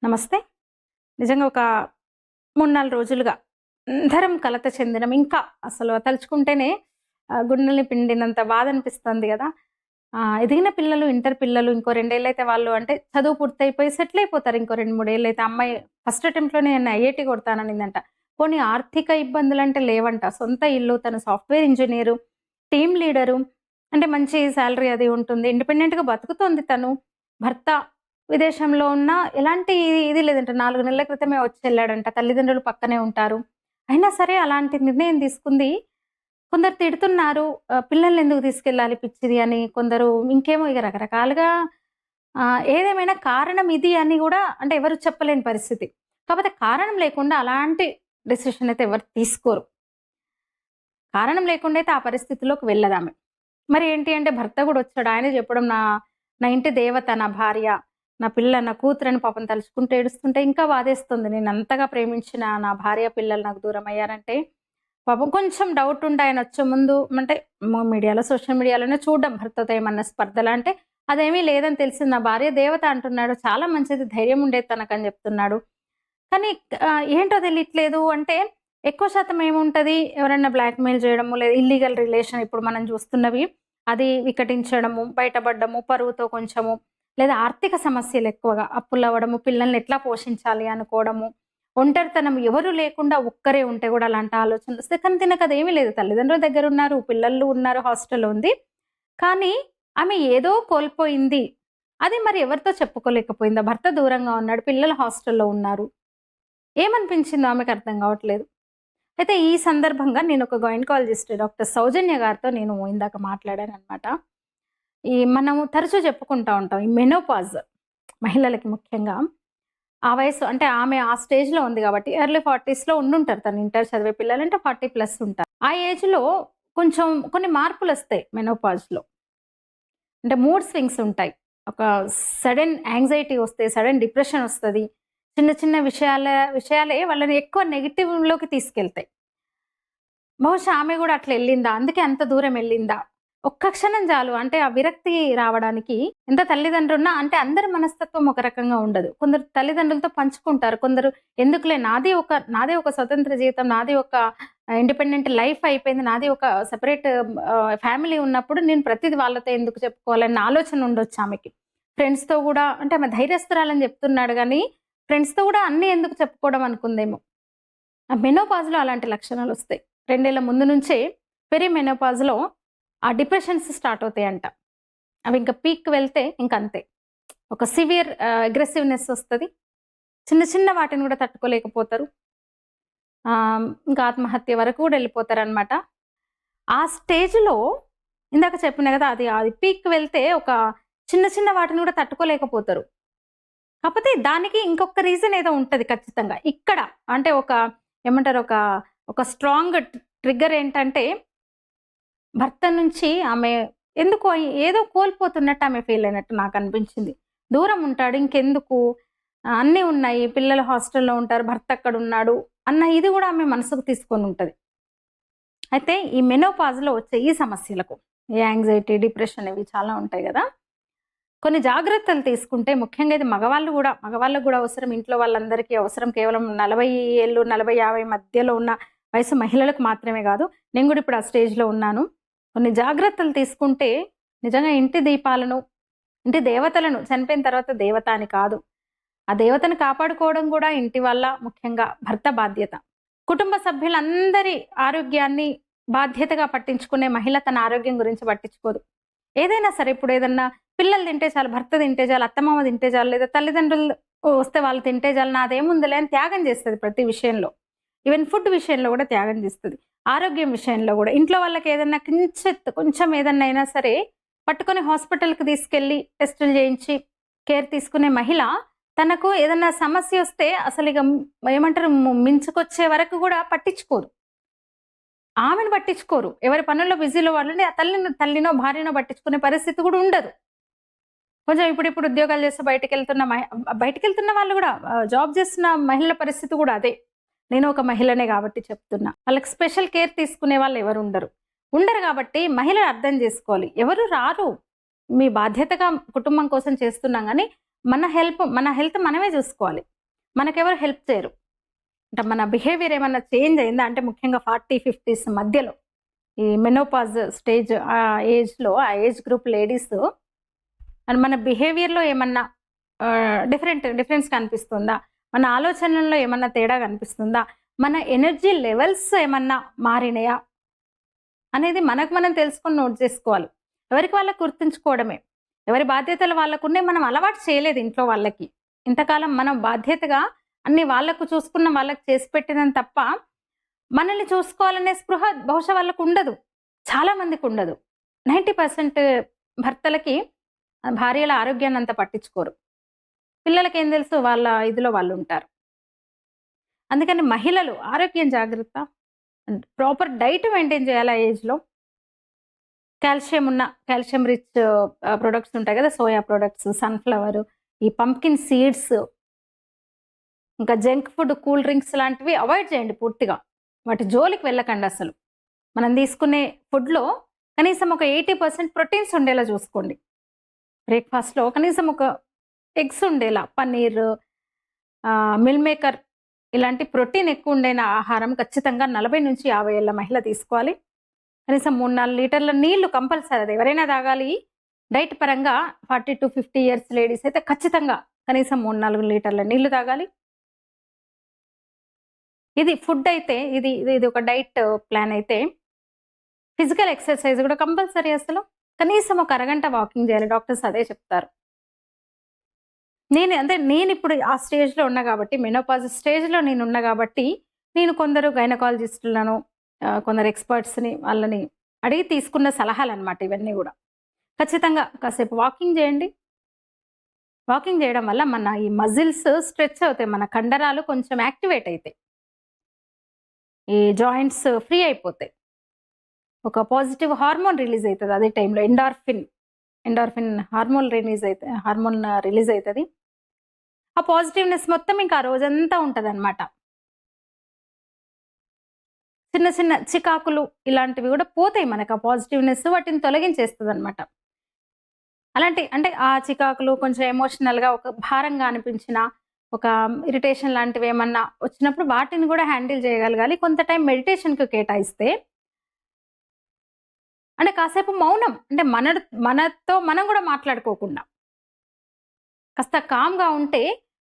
నమస్తే. నిజంగా ఒక 3, 4 రోజులుగా అందరం కలత చెందినం. ఇంకా అసలు తలుచుకుంటేనే గుండెల్ని పిండినంత బాధనిపిస్తుంది గదా! ఎదిగిన పిల్లలు, ఇంటర్ పిల్లలు ఇంకో 2 ఏళ్లయితే వాళ్ళు అంటే చదువు పూర్తయిపోయి సెటిల్ అయిపోతారు. ఇంకో 2, 3 ఏళ్లయితే అమ్మాయి ఫస్ట్ అటెంప్ట్‌లోనే నేను ఐఐటీ కొడతాననిందంట. పోనీ ఆర్థిక ఇబ్బందులంటే లేవంట. సొంత ఇల్లు, తను సాఫ్ట్‌వేర్ ఇంజినీరు, టీమ్ లీడరు, అంటే మంచి సాలరీ అది ఉంటుంది. ఇండిపెండెంట్‌గా బతుకుతోంది తను. భర్త విదేశంలో ఉన్నా ఎలాంటి ఇది లేదంట. 4 నెలల క్రితమే వచ్చెళ్ళాడంట. తల్లిదండ్రులు పక్కనే ఉంటారు. అయినా సరే అలాంటి నిర్ణయం తీసుకుంది. కొందరు తిడుతున్నారు. పిల్లల్నెందుకు తీసుకెళ్ళాలి పిచ్చిది అని. కొందరు ఇంకేమో ఇగ రకరకాలుగా ఏదేమైనా కారణం ఇది అని గూడా అంటే ఎవరు చెప్పలేని పరిస్థితి. కాపోతే కారణం లేకుండా అలాంటి డెసిషన్ అయితే ఎవరు తీసుకోరు. కారణం లేకుండా అయితే ఆ పరిస్థితిలోకి వెళ్ళదామె. మరి ఏంటి అంటే భర్త గూడా వచ్చాడు. ఆయనే చెప్పడం నా ఇంటి దేవత నా భార్య. నా పిల్ల, నా కూతురని పాపం తలుచుకుంటూ ఏడుస్తుంటే ఇంకా బాధేస్తుంది. నేనంతగా ప్రేమించిన నా భార్య, పిల్లలు నాకు దూరమయ్యారంటే, పాపం కొంచెం డౌట్ ఉండే ఆయనొచ్చే ముందు అంటే మీడియాలో, సోషల్ మీడియాలోనే చూడడం భర్తతో ఏమన్నా స్పర్ధలా అంటే, అదేమీ లేదని తెలిసింది. నా భార్య దేవత అంటున్నాడు. చాలా మంచిది ధైర్యం ఉండేది తనకని చెప్తున్నాడు. కానీ ఏంటో తెలియట్లేదు అంటే, ఎక్కువ శాతం ఏముంటది ఎవరన్నా బ్లాక్‌మెయిల్ చేయడము, లేదా ఇల్లీగల్ రిలేషన్ ఇప్పుడు మనం చూస్తున్నవి అది వికటించడము, బయటపడ్డము, పరువుతో కొంచెము లేదా ఆర్థిక సమస్యలు ఎక్కువగా అప్పులవ్వడము, పిల్లల్ని ఎట్లా పోషించాలి అనుకోవడము, ఒంటరితనం ఎవరు లేకుండా ఒక్కరే ఉంటే గూడా అలాంటి ఆలోచనలొస్తాయి. కానీ తినకదేమీ లేదు. తల్లిదండ్రుల దగ్గరున్నారు, పిల్లలు ఉన్నారు, హాస్టల్‌లో ఉంది. కానీ ఆమె ఏదో కోల్పోయింది. అది మరి ఎవరితో చెప్పుకోలేకపోయిందా? భర్త దూరంగా ఉన్నాడు, పిల్లలు హాస్టల్‌లో ఉన్నారు. ఏమనిపించిందో ఆమెకు అర్థం గావట్లేదు. అయితే ఈ సందర్భంగా నేనొక గైనకాలజిస్ట్ డాక్టర్ సౌజన్య గారితో నేను ఇందాక మాట్లాడాననమాట. మనము తరచూ చెప్పుకుంటా ఉంటాం. ఈ మెనోపాజ్ మహిళలకి ముఖ్యంగా ఆ వయసు అంటే ఆమె ఆ స్టేజ్‌లో ఉంది గాబట్టి ఎర్లీ 40స్‌లో ఉండుంటారు. తను ఇంటర్ చదివే పిల్లలంటే 40+ ఉంటారు. ఆ ఏజ్‌లో కొంచెం కొన్ని మార్పులొస్తాయి మెనోపాజ్‌లో. అంటే మూడ్ స్వింగ్స్ ఉంటాయి. ఒక సడెన్ యాంగ్జైటీ వస్తాయి. సడెన్ డిప్రెషన్ వస్తది. చిన్న చిన్న విషయాలే వాళ్ళని ఎక్కువ నెగెటివ్‌లోకి తీసుకెళ్తాయి. బహుశా ఆమె గూడా అట్లా ఎళ్ళిందా? అందుకే అంత దూరం ఎళ్ళిందా? ఒక్క క్షణం చాలు. అంటే ఆ విరక్తి రావడానికి ఎంత తల్లిదండ్రులున్నా అంటే అందరి మనస్తత్వం ఒక రకంగా ఉండదు. కొందరు తల్లిదండ్రులతో పంచుకుంటారు. కొందరు ఎందుకులే నాదే ఒక స్వతంత్ర జీవితం, నాది ఒక ఇండిపెండెంట్ లైఫ్ అయిపోయింది. నాది ఒక సెపరేట్ ఫ్యామిలీ ఉన్నప్పుడు నేను ప్రతిది వాళ్ళతో ఎందుకు చెప్పుకోవాలన్న ఆలోచన ఉండొచ్చు ఆమెకి. ఫ్రెండ్స్‌తో గూడా అంటే ఆమె ధైర్యస్తురాలని చెప్తున్నాడు గానీ, ఫ్రెండ్స్‌తో గూడా అన్నీ ఎందుకు చెప్పుకోవడం అనుకుందేమో. ఆ మెనోపాజ్‌లో అలాంటి లక్షణాలొస్తాయి. 2 ఏళ్ల ముందు నుంచే పెరి మెనోపాజ్‌లో ఆ డిప్రెషన్స్ స్టార్ట్ అవుతాయంట. అవి ఇంకా పీక్‌కి వెళ్తే ఇంకంతే. ఒక సివియర్ అగ్రెసివ్‌నెస్ ఒస్తది. చిన్న చిన్న వాటిని గూడా తట్టుకోలేకపోతారు. ఇంకా ఆత్మహత్య వరకు గూడా ఎళ్ళిపోతారనమాట. ఆ స్టేజ్‌లో ఇందాక చెప్పినా గదా! అది పీక్‌కి వెళ్తే ఒక చిన్న చిన్న వాటిని గూడా తట్టుకోలేకపోతారు. కాపోతే దానికి ఇంకొక రీజన్ ఏదో ఉంటది ఖచ్చితంగా. ఇక్కడ అంటే ఏమంటారు ఒక స్ట్రాంగ్ ట్రిగ్గర్ ఏంటంటే భర్త నుంచి ఆమె ఎందుకో ఏదో కోల్పోతున్నట్టు ఆమె ఫీల్ అయినట్టు నాకనిపించింది. దూరం ఉంటాడు ఇంకెందుకు అన్నీ ఉన్నాయి. పిల్లలు హాస్టల్‌లో ఉంటారు. భర్త అక్కడున్నాడు అన్న ఇది గూడా ఆమె మనసుకు తీసుకొనుంటది. అయితే ఈ మెనోపాజ్‌లో వచ్చే ఈ సమస్యలకు యాంగ్జైటీ, డిప్రెషన్ ఇవి చాలా ఉంటాయి గదా! కొన్ని జాగ్రత్తలు తీసుకుంటే ముఖ్యంగా ఇది మగవాళ్ళకి గూడా అవసరం. ఇంట్లో వాళ్ళందరికీ అవసరం. కేవలం 40 ఏళ్ళు, 40, 50 మధ్యలో ఉన్న వయసు మహిళలకు మాత్రమే గాదు. నేను గూడా ఇప్పుడు ఆ స్టేజ్‌లో ఉన్నాను. కొన్ని జాగ్రత్తలు తీసుకుంటే నిజంగా ఇంటి దేవతలను చనిపోయిన తర్వాత దేవత అని కాదు. ఆ దేవతను కాపాడుకోవడం గూడా ఇంటి వల్ల ముఖ్యంగా భర్త బాధ్యత. కుటుంబ సభ్యులందరి ఆరోగ్యాన్ని బాధ్యతగా పట్టించుకునే మహిళ తన ఆరోగ్యం గురించి పట్టించుకోదు. ఏదైనా సరే ఇప్పుడు ఏదన్నా పిల్లలు తింటే చాలు, భర్త తింటే చాలు, అత్తమామ తింటే చాలు, లేదా తల్లిదండ్రులు వస్తే వాళ్ళు తింటే చాలు, నాదేముందిలే అని త్యాగం చేస్తది ప్రతి విషయంలో. ఈవెన్ ఫుడ్ విషయంలో గూడా త్యాగం చేస్తది. ఆరోగ్యం విషయంలో గూడా. ఇంట్లో వాళ్ళకి ఏదన్నా కొంచెం ఏదన్నా అయినా సరే పట్టుకొని హాస్పిటల్‌కి తీసుకెళ్ళి టెస్టులు చేయించి కేర్ తీసుకునే మహిళ తనకు ఏదన్నా సమస్యొస్తే అసలిగ ఏమంటారు మించుకొచ్చే వరకు గూడా పట్టించుకోరు. ఆమెను పట్టించుకోరు. ఎవరి పనుల్లో బిజీలో వాళ్ళుండి ఆ తల్లినో, భార్యనో పట్టించుకునే పరిస్థితి గూడా ఉండదు. కొంచెం ఇప్పుడిప్పుడు ఉద్యోగాలు చేస్తూ బయటికెళ్తున్న వాళ్ళు గూడా జాబ్ చేస్తున్న మహిళల పరిస్థితి గూడా అదే. నేను ఒక మహిళనే గాబట్టి చెప్తున్నా. వాళ్ళకి స్పెషల్ కేర్ తీసుకునే వాళ్ళు ఎవరుండరు. ఉండరు గాబట్టి మహిళలు అర్థం జేసుకోవాలి. ఎవరు రారు. మీ బాధ్యతగా కుటుంబం కోసం చేస్తున్నాం గానీ, మన హెల్త్ మనమే జూసుకోవాలి. మనకెవరు హెల్ప్ చేయరు. అంటే మన బిహేవియర్ ఏమన్నా చేంజ్ అయిందా అంటే ముఖ్యంగా 40, 50స్ మధ్యలో ఈ మెనోపాజ్ స్టేజ్ ఆ ఏజ్‌లో ఆ ఏజ్ గ్రూప్ లేడీస్ అండ్ మన బిహేవియర్‌లో ఏమన్నా డిఫరెన్స్ కనిపిస్తుందా? మన ఆలోచనల్లో ఏమన్నా తేడా కనిపిస్తుందా? మన ఎనర్జీ లెవెల్స్ ఏమన్నా మారినయా? అనేది మనకు మనం తెలుసుకొని నోట్ చేసుకోవాలి. ఎవరికి వాళ్ళకి గుర్తుంచుకోవడమే. ఎవరి బాధ్యతలు వాళ్ళకున్నాయి. మనం అలవాటు చేయలేదు ఇంట్లో వాళ్ళకి. ఇంతకాలం మనం బాధ్యతగా అన్ని వాళ్ళకు చూసుకున్న వాళ్ళకి చేసి పెట్టినం తప్ప, మనల్ని చూసుకోవాలనే స్పృహ బహుశా వాళ్ళకుండదు. చాలా మందికుండదు. 90% భర్తలకి భార్యల ఆరోగ్యాన్ని అంత పట్టించుకోరు. పిల్లలకేం తెలుసు వాళ్ళ ఇదిలో వాళ్ళుంటారు. అందుకని మహిళలు ఆరోగ్యం జాగ్రత్త. ప్రాపర్ డైట్ మెయింటైన్ చేయాలి ఆ ఏజ్‌లో. కాల్షియం రిచ్ ప్రొడక్ట్స్ ఉంటాయి కదా! సోయా ప్రొడక్ట్స్, సన్‌ఫ్లవర్, ఈ పంప్కిన్ సీడ్స్, ఇంకా జంక్ ఫుడ్, కూల్ డ్రింక్స్ లాంటివి అవాయిడ్ చేయండి పూర్తిగా. వాటి జోలికి వెళ్ళకండి అసలు. మనం తీసుకునే ఫుడ్‌లో కనీసం ఒక 80% ప్రోటీన్స్ ఉండేలా చూసుకోండి. బ్రేక్‌ఫాస్ట్‌లో కనీసం ఒక ఎగ్స్ ఉండేలా పన్నీర్, మిల్ మేకర్ ఇలాంటి ప్రోటీన్ ఎక్కువ ఉండైన ఆహారం ఖచ్చితంగా 40-50 ఏళ్ల మహిళ తీసుకోవాలి. కనీసం 3-4 లీటర్ల నీళ్లు కంపల్సరీ అది ఎవరైనా తాగాలి. డైట్ పరంగా 40-50 ఇయర్స్ లేడీస్ అయితే ఖచ్చితంగా కనీసం 3-4 లీటర్ల నీళ్లు తాగాలి. ఇది ఫుడ్ అయితే ఇది ఒక డైట్ ప్లాన్ అయితే ఫిజికల్ ఎక్సర్సైజ్ కూడా కంపల్సరీ అసలు. కనీసం ఒక అరగంట వాకింగ్ చేయాలి. డాక్టర్స్ అదే చెప్తారు. నేనిప్పుడు ఆ స్టేజ్‌లో ఉన్నా గాబట్టి, మెనోపాజ్ స్టేజ్‌లో నేనున్నా గాబట్టి, నేను కొందరు గైనకాలజిస్టులను, కొందరు ఎక్స్‌పర్ట్స్‌ని వాళ్ళని అడిగి తీసుకున్న సలహాలనమాట ఇవన్నీ గూడా. ఖచ్చితంగా కాసేపు వాకింగ్ జేయండి. వాకింగ్ జేయడం వల్ల మన ఈ మజిల్స్ స్ట్రెచ్ అవుతాయి. మన కండరాలు కొంచెం యాక్టివేట్ అయితాయి. ఈ జాయింట్స్ ఫ్రీ అయిపోతాయి. ఒక పాజిటివ్ హార్మోన్ రిలీజ్ అయితది అదే టైంలో ఎండార్ఫిన్ హార్మోన్ రిలీజ్ అయితది. ఆ పాజిటివ్‌నెస్ మొత్తం ఇంకా ఆ రోజంతా ఉంటదనమాట. చిన్న చిన్న చికాకులు ఇలాంటివి గూడా పోతాయి మనకు ఆ పాజిటివ్‌నెస్ వాటిని తొలగించేస్తదనమాట. అంటే ఆ చికాకులు కొంచెం ఎమోషనల్‌గా ఒక భారంగా అనిపించిన, ఒక ఇరిటేషన్ లాంటివేమన్నా వచ్చినప్పుడు వాటిని గూడా హ్యాండిల్ చేయగలగాలి. కొంత టైం మెడిటేషన్‌కి కేటాయిస్తే అంటే కాసేపు మౌనం. అంటే మనతో మనం గూడా మాట్లాడుకోకుండా. కాస్త కామ్‌గా ఉంటే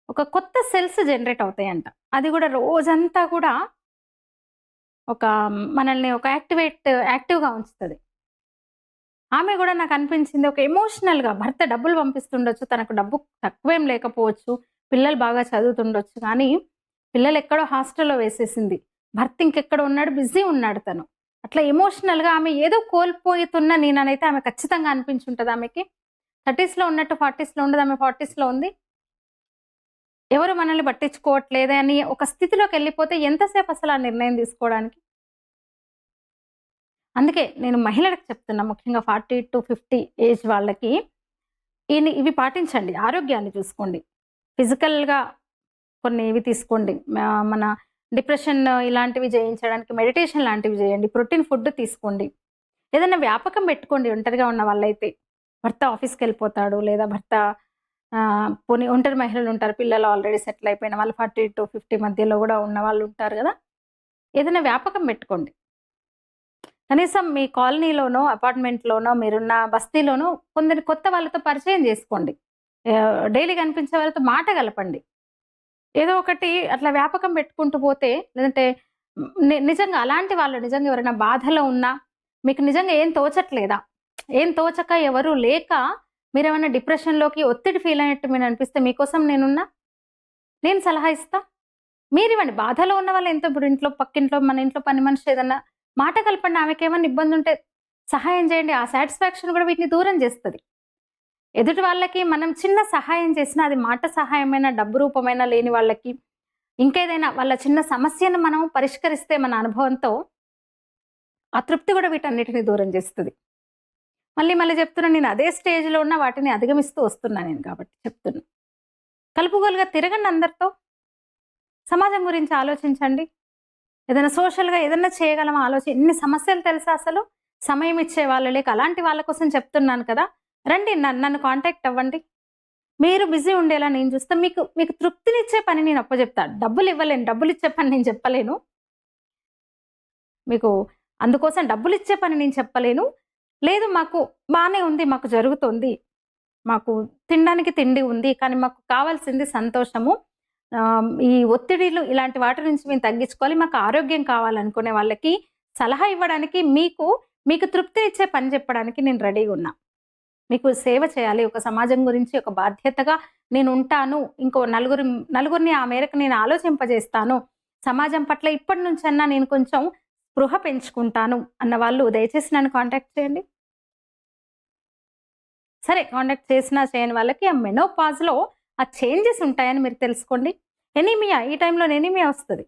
ఒక కొత్త సెల్స్ జనరేట్ అవుతాయంట. అది గూడా రోజంతా కూడా ఒక మనల్ని ఒక యాక్టివ్‌గా ఉంచుతది. ఆమె గూడా నాకనిపించింది ఒక ఎమోషనల్‌గా భర్త డబ్బులు పంపిస్తుండొచ్చు. తనకు డబ్బు తక్కువేం లేకపోవచ్చు. పిల్లలు బాగా చదువుతుండొచ్చు. కానీ పిల్లలెక్కడో హాస్టల్‌లో వేసేసింది. భర్త ఇంకెక్కడో ఉన్నాడు. బిజీ ఉన్నాడు తను. అట్లా ఎమోషనల్‌గా ఆమె ఏదో కోల్పోతున్న నేననైతే ఆమె ఖచ్చితంగా అనిపించుంటది ఆమెకి. 30స్‌లో ఉన్నట్టు 40స్‌లో ఉండదు. ఆమె 40స్‌లో ఉంది. ఎవరు మనల్ని పట్టించుకోవట్లేదే అని ఒక స్థితిలోకెళ్ళిపోతే ఎంతసేపు అసలు ఆ నిర్ణయం తీసుకోవడానికి? అందుకే నేను మహిళలకు చెప్తున్నా ముఖ్యంగా 40-50 ఏజ్ వాళ్ళకి ఇవి పాటించండి. ఆరోగ్యాన్ని చూసుకోండి. ఫిజికల్‌గా కొన్ని ఇవి తీసుకోండి. మన డిప్రెషన్ ఇలాంటివి జయించడానికి మెడిటేషన్ లాంటివి చేయండి. ప్రోటీన్ ఫుడ్ తీసుకోండి. ఏదైనా వ్యాపకం పెట్టుకోండి ఒంటరిగా ఉన్న వాళ్ళైతే. భర్త ఆఫీస్‌కెళ్ళిపోతాడు లేదా భర్త పోనీ ఒంటరి మహిళలుంటారు. పిల్లలు ఆల్రెడీ సెటిల్ అయిపోయిన వాళ్ళు 40-50 మధ్యలో గూడా ఉన్నవాళ్ళుంటారు గదా! ఏదైనా వ్యాపకం పెట్టుకోండి. కనీసం మీ కాలనీలోనో, అపార్ట్‌మెంట్‌లోనో, మీరున్న బస్తీలోనో కొందరు కొత్త వాళ్ళతో పరిచయం జేసుకోండి. డైలీ కనిపించే వాళ్ళతో మాట గలపండి. ఏదో ఒకటి అట్లా వ్యాపకం పెట్టుకుంటూ పోతే లేదంటే నిజంగా అలాంటి వాళ్ళు నిజంగా ఎవరైనా బాధలో ఉన్నా, మీకు నిజంగా ఏం తోచట్లేదా? ఏం తోచక ఎవరు లేక మీరేమన్నా డిప్రెషన్‌లోకి ఒత్తిడి ఫీల్ అయినట్టు మీరనిపిస్తే మీకోసం నేనున్నా. నేను సలహా ఇస్తా. మీరివ్వండి. బాధలో ఉన్న వాళ్ళు ఇప్పుడు పక్కింట్లో, మన ఇంట్లో పని మనిషి ఏదన్నా మాట కలపండి. ఆమెకేమన్నా ఇబ్బందుంటే సహాయం చేయండి. ఆ సాటిస్ఫాక్షన్ గూడా వీటిని దూరం జేస్తది. ఎదుటి వాళ్ళకి మనం చిన్న సహాయం చేసినా అది మాట సహాయమైనా, డబ్బు రూపమైనా లేని వాళ్ళకి, ఇంకేదైనా వాళ్ళ చిన్న సమస్యను మనం పరిష్కరిస్తే మన అనుభవంతో, ఆ తృప్తి గూడా వీటన్నిటిని దూరం జేస్తది. మళ్ళీ చెప్తున్నా నేను అదే స్టేజ్‌లో ఉన్న వాటిని అధిగమిస్తూ వస్తున్నా నేను కాబట్టి చెప్తున్నా. కలుపుగోలుగా తిరగండి అందరితో. సమాజం గురించి ఆలోచించండి. ఏదైనా సోషల్‌గా ఏదన్నా చేయగలమా ఎన్ని సమస్యలు తెలుసా అసలు? సమయం ఇచ్చే వాళ్ళు లేక అలాంటి వాళ్ళ కోసం చెప్తున్నాను కదా! రండి నన్ను కాంటాక్ట్ అవ్వండి. మీరు బిజీ ఉండేలా నేను చూస్తా. మీకు మీకు తృప్తినిచ్చే పని నేను అప్పజెప్తా. డబ్బులివ్వలేను. డబ్బులిచ్చే పని నేను చెప్పలేను. మీకు అందుకోసం డబ్బులిచ్చే పని నేను చెప్పలేను. లేదు మాకు బానే ఉంది. మాకు జరుగుతోంది. మాకు తినడానికి తిండి ఉంది. కానీ మాకు కావాల్సింది సంతోషము. ఈ ఒత్తిడిలు ఇలాంటి వాటి నుంచి మేము తగ్గించుకోవాలి. మాకు ఆరోగ్యం కావాలనుకునే వాళ్ళకి సలహా ఇవ్వడానికి మీకు తృప్తినిచ్చే పని చెప్పడానికి నేను రెడీగున్నా. మీకు సేవ చేయాలి. ఒక సమాజం గురించి ఒక బాధ్యతగా నేనుంటాను. ఇంకో నలుగురిని ఆ మేరకు నేను ఆలోచింపజేస్తాను. సమాజం పట్ల ఇప్పటి నుంచన్నా నేను కొంచెం స్పృహ పెంచుకుంటాను అన్న వాళ్ళు దయచేసి నన్ను కాంటాక్ట్ చేయండి. సరే కాంటాక్ట్ చేసినా చేయని వాళ్ళకి ఆ మెనోపాజ్‌లో ఆ చేంజెస్ ఉంటాయని మీరు తెలుసుకోండి. ఎనీమియా ఈ టైంలోనే ఎనీమియా వస్తది.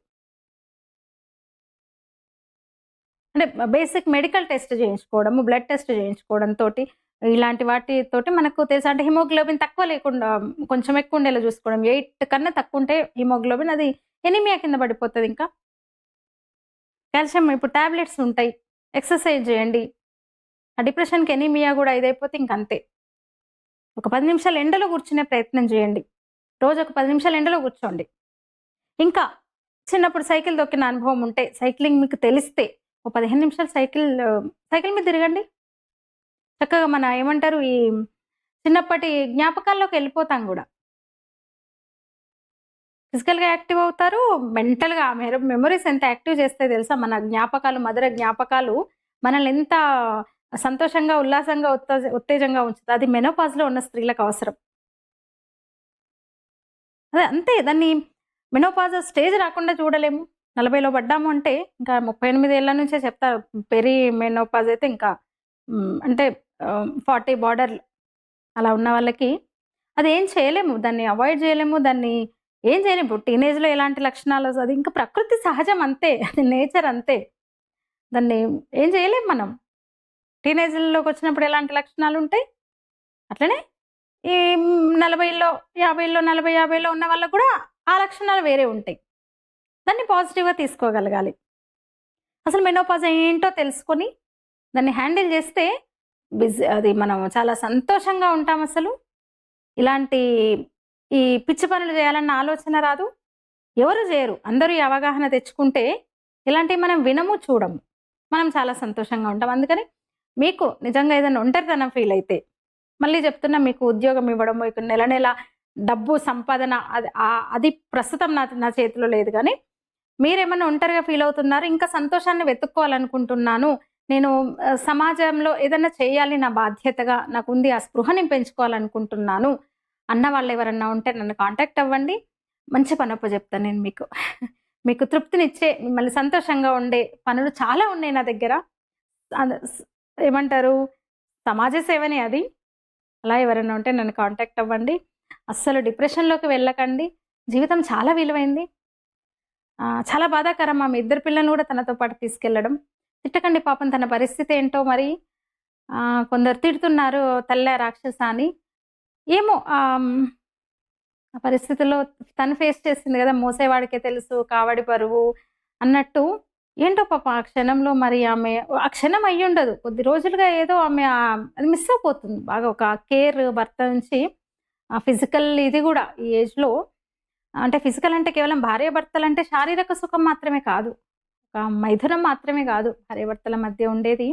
అంటే బేసిక్ మెడికల్ టెస్ట్ చేయించుకోవడము, బ్లడ్ టెస్ట్ చేయించుకోవడంతోటి ఇలాంటి వాటితోటి మనకు తెలుసు. అంటే హిమోగ్లోబిన్ తక్కువ లేకుండా కొంచెం ఎక్కువ ఉండేలా చూసుకోవడం. 8 కన్నా తక్కువ ఉంటే హిమోగ్లోబిన్ అది ఎనీమియా కింద పడిపోతదింకా. కాల్షియం ఇప్పుడు టాబ్లెట్స్ ఉంటాయి. ఎక్సర్‌సైజ్ చేయండి. ఆ డిప్రెషన్‌కి ఎనీమియా గూడా ఇదైపోతే ఇంకంతే. ఒక 10 నిమిషాలు ఎండలో కూర్చునే ప్రయత్నం చేయండి. రోజు ఒక 10 నిమిషాలు ఎండలో కూర్చోండి. ఇంకా చిన్నప్పుడు సైకిల్ తొక్కిన అనుభవం ఉంటే, సైక్లింగ్ మీకు తెలిస్తే, ఓ 15 నిమిషాలు సైకిల్ మీద తిరగండి. చక్కగా మన ఏమంటారు ఈ చిన్నప్పటి జ్ఞాపకాల్లోకి వెళ్ళిపోతాం గూడా. ఫిజికల్‌గా యాక్టివ్ అవుతారు. మెంటల్‌గా మెమోరీస్ ఎంత యాక్టివ్ చేస్తాయో తెలుసా? మన జ్ఞాపకాలు, మధుర జ్ఞాపకాలు మనల్ని ఎంత సంతోషంగా, ఉల్లాసంగా, ఉత్తేజంగా ఉంచుతాయి. అది మెనోపాజ్‌లో ఉన్న స్త్రీలకు అవసరం. అదే అంతే దాన్ని మెనోపాజ్ స్టేజ్ రాకుండా చూడలేము. 40లో పడ్డాము అంటే ఇంకా 38 ఏళ్ల నుంచే చెప్తారు. పెరి మెనోపాజ్ అయితే ఇంకా అంటే 40 బార్డర్ అలా ఉన్న వాళ్ళకి అదేం చేయలేము. దాన్ని అవాయిడ్ చేయలేము. దాన్ని ఏం చేయలేము. ఇప్పుడు టీనేజ్‌లో ఎలాంటి లక్షణాలు అది ఇంకా ప్రకృతి సహజం అంతే. అది నేచర్ అంతే. దాన్ని ఏం చేయలేము మనం. టీనేజ్‌లోకొచ్చినప్పుడు ఎలాంటి లక్షణాలుంటాయి, అట్లనే ఈ 40లో, 50లో 40, 50లో ఉన్న వాళ్ళకి కూడా ఆ లక్షణాలు వేరే ఉంటాయి. దాన్ని పాజిటివ్‌గా తీసుకోగలగాలి. అసలు మెనోపాజ్ ఏంటో తెలుసుకొని దాన్ని హ్యాండిల్ చేస్తే అది మనం చాలా సంతోషంగా ఉంటామసలు. ఇలాంటి ఈ పిచ్చి పనులు చేయాలన్న ఆలోచన రాదు. ఎవరు చేయరు. అందరూ ఈ అవగాహన తెచ్చుకుంటే ఇలాంటివి మనం వినము, చూడము. మనం చాలా సంతోషంగా ఉంటాం. అందుకని మీకు నిజంగా ఏదైనా ఒంటరితనం ఫీల్ అయితే మళ్ళీ చెప్తున్నా మీకు ఉద్యోగం ఇవ్వడం, మీకు నెల నెల డబ్బు సంపాదన అది ప్రస్తుతం నా చేతిలో లేదు గానీ, మీరేమన్నా ఒంటరిగా ఫీల్ అవుతున్నారు, ఇంకా సంతోషాన్ని వెతుక్కోవాలనుకుంటున్నాను. నేను సమాజంలో ఏదన్నా చేయాలి నా బాధ్యతగా నాకుంది. ఆ స్పృహని పెంచుకోవాలనుకుంటున్నాను అన్న వాళ్ళెవరన్నా ఉంటే నన్ను కాంటాక్ట్ అవ్వండి. మంచి పనప్పజెప్తాను నేను మీకు. మీకు తృప్తినిచ్చే, మిమ్మల్ని సంతోషంగా ఉండే పనులు చాలా ఉన్నాయి నా దగ్గర. అద స్ ఏమంటారు సమాజ సేవనే అది. అలా ఎవరైనా ఉంటే నన్ను కాంటాక్ట్ అవ్వండి. అస్సలు డిప్రెషన్‌లోకి వెళ్ళకండి. జీవితం చాలా విలువైంది. చాలా బాధాకరం ఆమె ఇద్దరు పిల్లల్ని గూడా తనతో పాటు తీసుకెళ్ళడం. తిట్టకండి పాపం తన పరిస్థితి ఏంటో మరి. కొందరు తిడుతున్నారు తల్లా రాక్షస అని. ఏమో ఆ పరిస్థితుల్లో తను ఫేస్ చేసింది గదా! మోసేవాడికే తెలుసు కావడి బరువు అన్నట్టు ఏంటో పాపం ఆ క్షణంలో మరి ఆమె ఆ క్షణం అయ్యుండదు. కొద్ది రోజులుగా ఏదో ఆమె అది మిస్ అయిపోతుంది. బాగా ఒక కేర్ భర్త నుంచి ఫిజికల్ ఇది గూడా ఈ ఏజ్‌లో అంటే ఫిజికల్ అంటే కేవలం భార్యాభర్తలంటే శారీరక సుఖం మాత్రమే కాదు. ఒక మైథునం మాత్రమే గాదు. భార్యాభర్తల మధ్య ఉండేది.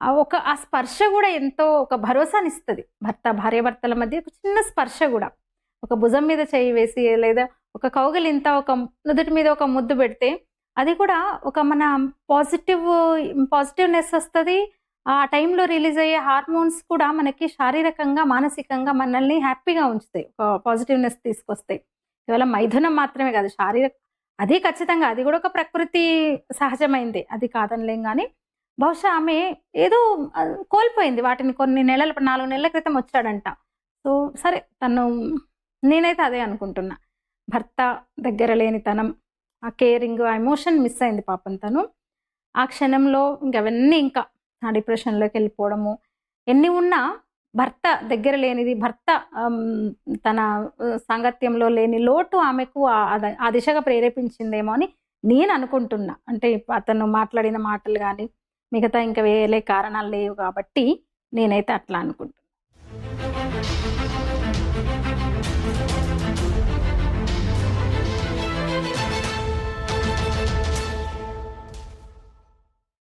ఆ స్పర్శ గూడా ఎంతో ఒక భరోసానిస్తది. భార్యాభర్తల మధ్య ఒక చిన్న స్పర్శ గూడా. ఒక భుజం మీద చెయ్యి వేసి లేదా ఒక కౌగిలింత, ఒక నుదుటి మీద ఒక ముద్దు పెడితే అది కూడా ఒక మన పాజిటివ్‌నెస్ వస్తది. ఆ టైంలో రిలీజ్ అయ్యే హార్మోన్స్ కూడా మనకి శారీరకంగా, మానసికంగా మనల్ని హ్యాపీగా ఉంచుతాయి. ఒక పాజిటివ్‌నెస్ తీసుకొస్తాయి. కేవలం మైథునం మాత్రమే కాదు అది ఖచ్చితంగా అది కూడా ఒక ప్రకృతి సహజమైందే. అది కాదనలేం గానీ, బహుశా ఆమె ఏదో కోల్పోయింది వాటిని కొన్ని నెలలు 4 నెలల క్రితం వచ్చాడంట. సో, సరే నేనైతే అదే అనుకుంటున్నా. భర్త దగ్గర లేనితనం, ఆ కేరింగ్, ఆ ఎమోషన్ మిస్ అయింది పాపం తను. ఆ క్షణంలో ఇంకవన్నీ ఇంకా ఆ డిప్రెషన్‌లోకెళ్ళిపోవడము. ఎన్ని ఉన్నా భర్త దగ్గర లేనిది, భర్త తన సాంగత్యంలో లేని లోటు ఆమెకు ఆ దిశగా ప్రేరేపించిందేమో అని నేననుకుంటున్నా. అంటే అతను మాట్లాడిన మాటలు గాని, మిగతా ఇంకా వేరే కారణాలు లేవు గాబట్టి నేనైతే అట్లా అనుకుంటున్నా.